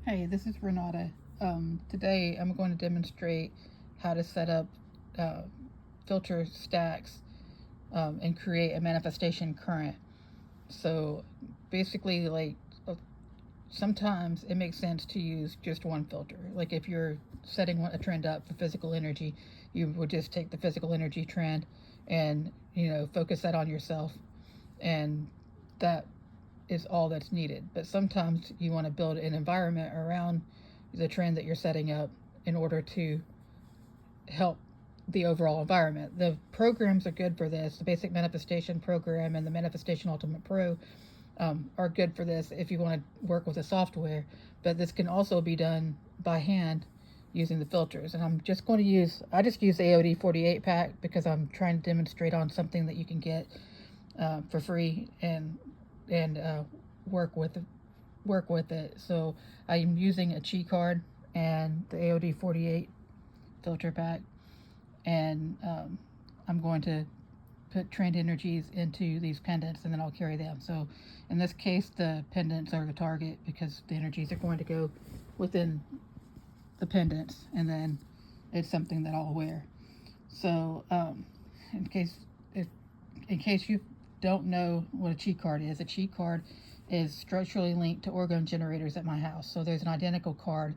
Hey, this is Renata. Today I'm going to demonstrate how to set up uh, filter stacks and create a manifestation current. So basically, uh, sometimes it makes sense to use just one filter. Like if you're setting a trend up for physical energy, you would just take the physical energy trend and focus that on yourself, and that is all that's needed. But sometimes you want to build an environment around the trend that you're setting up in order to help the overall environment. The programs are good for this. The basic manifestation program and the Manifestation Ultimate Pro are good for this if you want to work with the software. But this can also be done by hand using the filters. And I just use the AOD 48 pack because I'm trying to demonstrate on something that you can get for free and work with work with it. So I'm using a cheat card and the AOD 48 filter pack, and I'm going to put trend energies into these pendants, and then I'll carry them. So in this case, the pendants are the target because the energies are going to go within the pendants, and then it's something that I'll wear. So in case if in case you don't know what a cheat card is structurally linked to orgone generators at my house. So there's an identical card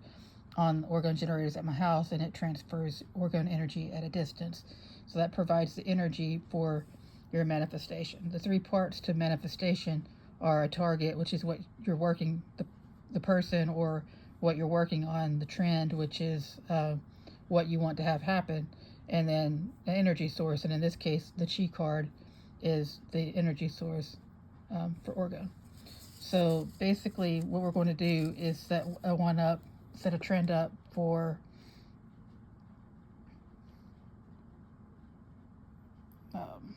on orgone generators at my house, and it transfers orgone energy at a distance. So that provides the energy for your manifestation. The three parts to manifestation are a target, which is what you're working, the person or what you're working on, the trend, which is what you want to have happen, and then an energy source. And in this case, the chi card is the energy source for orgone. So basically, what we're going to do is set a trend up for um,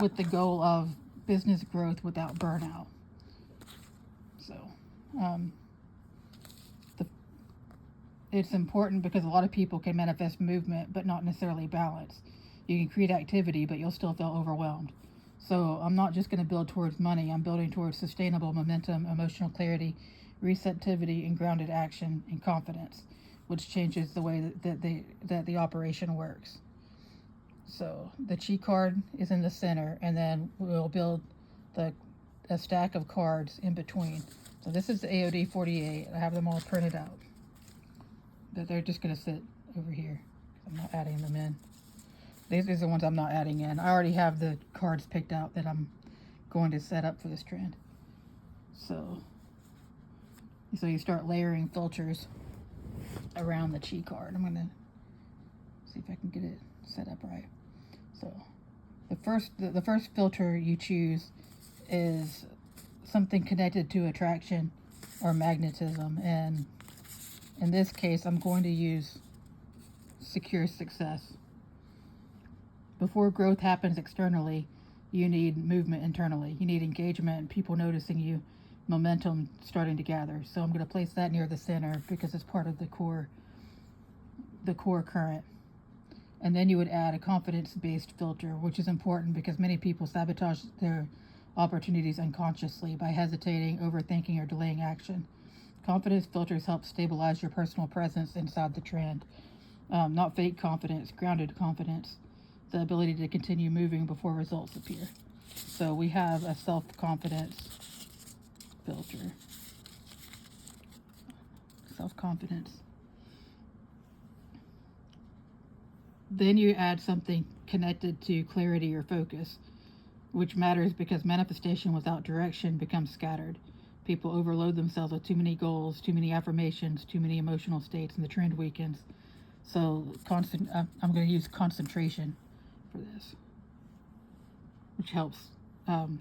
with the goal of business growth without burnout. So um, the, it's important because a lot of people can manifest movement, but not necessarily balance. You can create activity, but you'll still feel overwhelmed. So I'm not just going to build towards money. I'm building towards sustainable momentum, emotional clarity, receptivity, and grounded action and confidence, which changes the way that the operation works. So the cheat card is in the center, and then we'll build the a stack of cards in between. So this is the AOD 48. I have them all printed out, but they're just going to sit over here. I'm not adding them in. These are the ones I'm not adding in. I already have the cards picked out that I'm going to set up for this trend. So you start layering filters around the chi card. I'm going to see if I can get it set up right. So the first filter you choose is something connected to attraction or magnetism, and in this case I'm going to use secure success. Before growth happens externally, you need movement internally. You need engagement, people noticing you, momentum starting to gather. So I'm going to place that near the center because it's part of the core current. And then you would add a confidence-based filter, which is important because many people sabotage their opportunities unconsciously by hesitating, overthinking, or delaying action. Confidence filters help stabilize your personal presence inside the trend. Not fake confidence, grounded confidence, the ability to continue moving before results appear. So we have a self-confidence filter. Self-confidence. Then you add something connected to clarity or focus, which matters because manifestation without direction becomes scattered. People overload themselves with too many goals, too many affirmations, too many emotional states, and the trend weakens. So I'm going to use concentration for this, which helps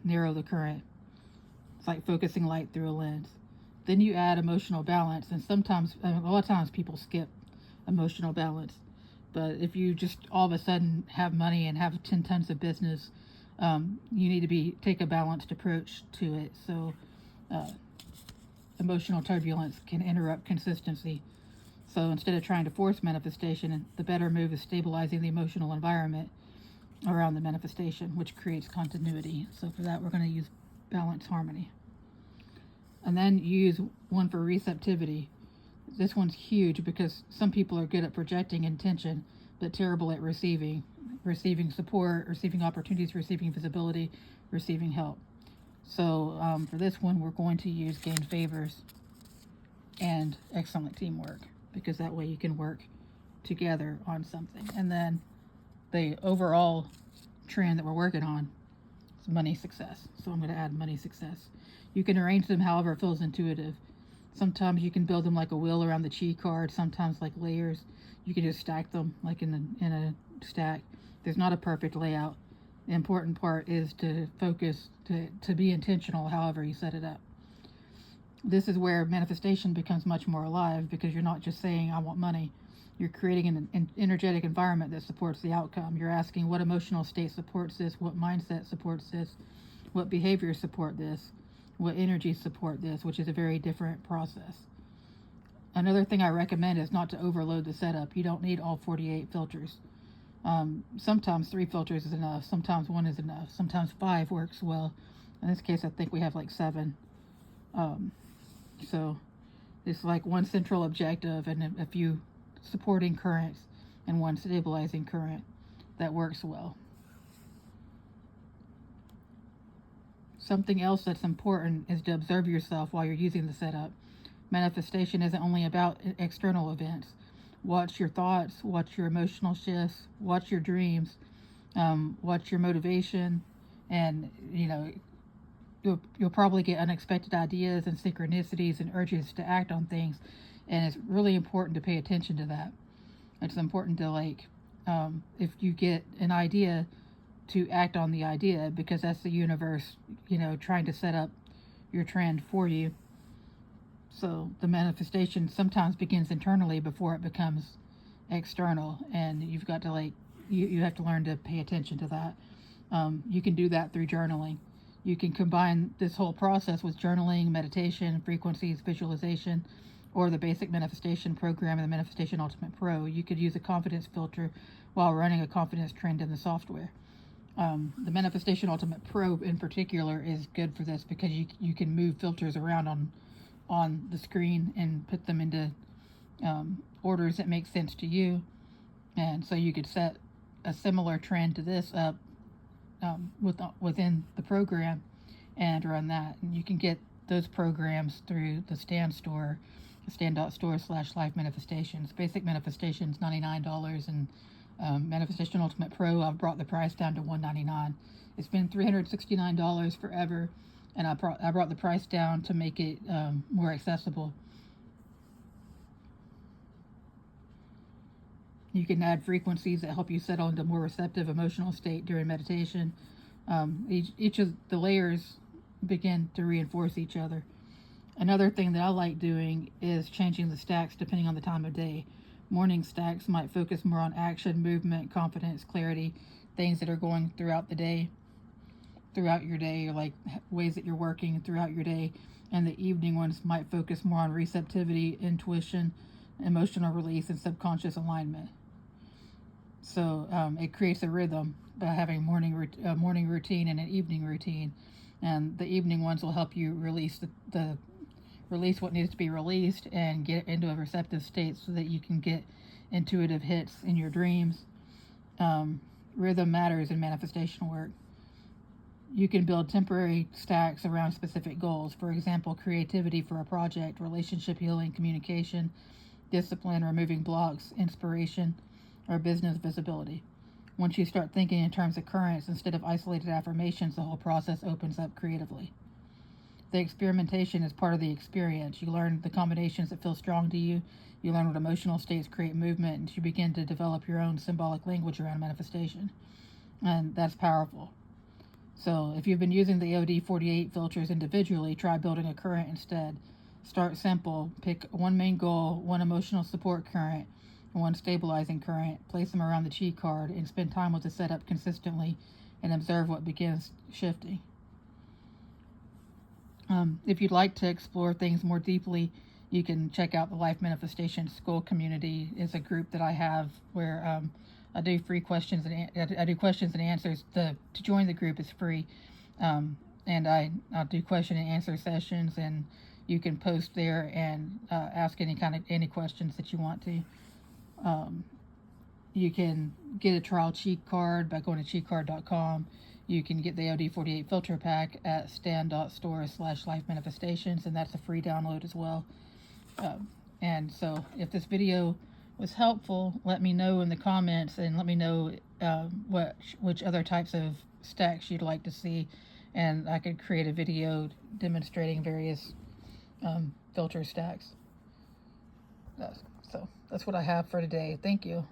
narrow the current. It's like focusing light through a lens. Then you add emotional balance, and a lot of times people skip emotional balance. But if you just all of a sudden have money and have 10 tons of business, you need to take a balanced approach to it. So uh, emotional turbulence can interrupt consistency. So instead of trying to force manifestation, the better move is stabilizing the emotional environment around the manifestation, which creates continuity. So for that, we're going to use balance harmony. And then use one for receptivity. This one's huge because some people are good at projecting intention, but terrible at receiving support, receiving opportunities, receiving visibility, receiving help. So for this one, we're going to use gain favors and excellent teamwork, because that way you can work together on something. And then the overall trend that we're working on is money success. So I'm going to add money success. You can arrange them however it feels intuitive. Sometimes you can build them like a wheel around the chi card, sometimes like layers. You can just stack them like in a stack. There's not a perfect layout. The important part is to focus, to be intentional however you set it up. This is where manifestation becomes much more alive, because you're not just saying, I want money. You're creating an energetic environment that supports the outcome. You're asking, what emotional state supports this? What mindset supports this? What behaviors support this? What energies support this? Which is a very different process. Another thing I recommend is not to overload the setup. You don't need all 48 filters. Sometimes 3 filters is enough. Sometimes 1 is enough. Sometimes 5 works well. In this case, I think we have like 7. So it's like one central objective and a few supporting currents and one stabilizing current that works well. Something else that's important is to observe yourself while you're using the setup. Manifestation isn't only about external events. Watch your thoughts, watch your emotional shifts, watch your dreams, watch your motivation, and you'll probably get unexpected ideas and synchronicities and urges to act on things, and it's really important to pay attention to that. It's important to if you get an idea, to act on the idea, because that's the universe, trying to set up your trend for you. So the manifestation sometimes begins internally before it becomes external, and you've got to you have to learn to pay attention to that. You can do that through journaling. You can combine this whole process with journaling, meditation, frequencies, visualization, or the basic manifestation program and the Manifestation Ultimate Pro. You could use a confidence filter while running a confidence trend in the software. The Manifestation Ultimate Pro in particular is good for this, because you can move filters around on the screen and put them into orders that make sense to you. And so you could set a similar trend to this up within the program and run that. And you can get those programs through the Stand store, stand.store/life manifestations. Basic manifestations $99, and Manifestation Ultimate Pro, I've brought the price down to $199. It's been $369 forever, and I brought the price down to make it more accessible. You can add frequencies that help you settle into a more receptive emotional state during meditation. Each of the layers begin to reinforce each other. Another thing that I like doing is changing the stacks depending on the time of day. Morning stacks might focus more on action, movement, confidence, clarity, things that are going throughout your day, or like ways that you're working throughout your day. And the evening ones might focus more on receptivity, intuition, emotional release, and subconscious alignment. So it creates a rhythm by having a morning routine and an evening routine. And the evening ones will help you release release what needs to be released and get into a receptive state so that you can get intuitive hits in your dreams. Rhythm matters in manifestation work. You can build temporary stacks around specific goals. For example, creativity for a project, relationship healing, communication, discipline, removing blocks, inspiration, or business visibility. Once you start thinking in terms of currents instead of isolated affirmations, the whole process opens up creatively. The experimentation is part of the experience. You learn the combinations that feel strong to you. You learn what emotional states create movement, and you begin to develop your own symbolic language around manifestation. And that's powerful. So if you've been using the AOD 48 filters individually, try building a current instead. Start simple. Pick one main goal, one emotional support current, and one stabilizing current. Place them around the chi card and spend time with the setup consistently and observe what begins shifting. If you'd like to explore things more deeply, you can check out the Life Manifestation School community. It's a group that I have where I do free questions and I do questions and answers. To join the group is free. and I'll do question and answer sessions, and you can post there and ask any questions that you want to. You can get a trial cheat card by going to cheatcard.com. You can get the AOD48 filter pack at stan.store/life manifestations, and that's a free download as well. And so if this video was helpful, let me know in the comments, and let me know which other types of stacks you'd like to see, and I could create a video demonstrating various filter stacks. So that's what I have for today. Thank you.